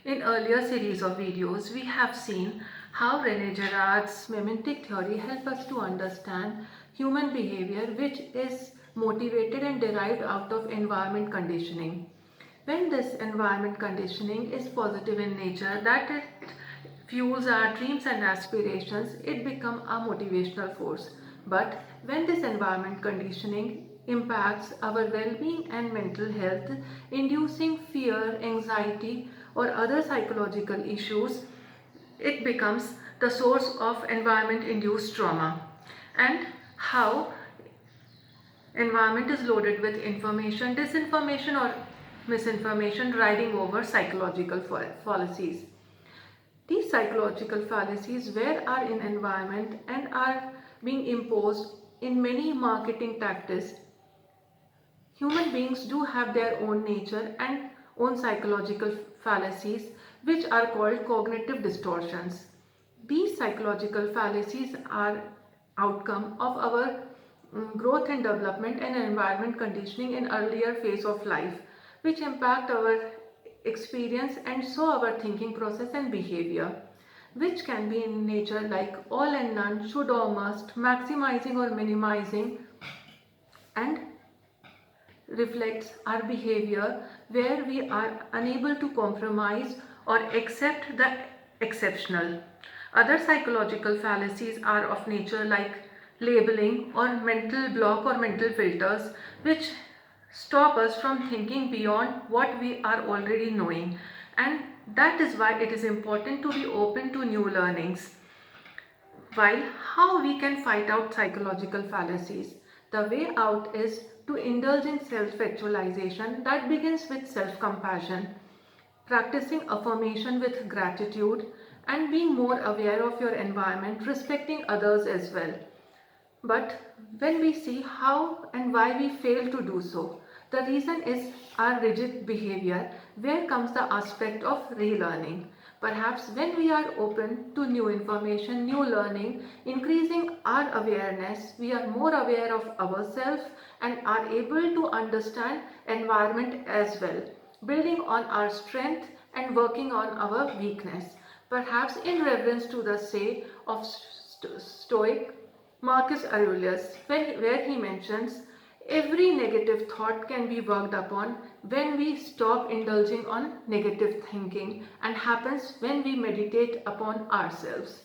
In earlier series of videos, we have seen how Rene Girard's Mimentic theory helps us to understand human behavior which is motivated and derived out of environment conditioning. When this environment conditioning is positive in nature, that it fuels our dreams and aspirations, it becomes a motivational force. But when this environment conditioning impacts our well-being and mental health, inducing fear, anxiety, or other psychological issues, it becomes the source of environment-induced trauma. And how environment is loaded with information, disinformation, or misinformation riding over psychological fallacies. These psychological fallacies where are in environment and are being imposed in many marketing tactics. Human beings do have their own nature and own psychological fallacies which are called cognitive distortions. These psychological fallacies are outcome of our growth and development and environment conditioning in earlier phase of life which impact our experience and so our thinking process and behavior, which can be in nature like all and none, should or must, maximizing or minimizing, and reflects our behavior where we are unable to compromise or accept the exceptional. Other psychological fallacies are of nature like labeling or mental block or mental filters which stop us from thinking beyond what we are already knowing, and that is why it is important to be open to new learnings. While how we can fight out psychological fallacies? The way out is to indulge in self-actualization that begins with self-compassion, practicing affirmation with gratitude, and being more aware of your environment, respecting others as well. But when we see how and why we fail to do so, the reason is our rigid behavior, where comes the aspect of relearning. Perhaps when we are open to new information, new learning, increasing our awareness, we are more aware of ourselves and are able to understand environment as well, building on our strength and working on our weakness. Perhaps in reference to the say of Stoic Marcus Aurelius, where he mentions every negative thought can be worked upon when we stop indulging on negative thinking and happens when we meditate upon ourselves.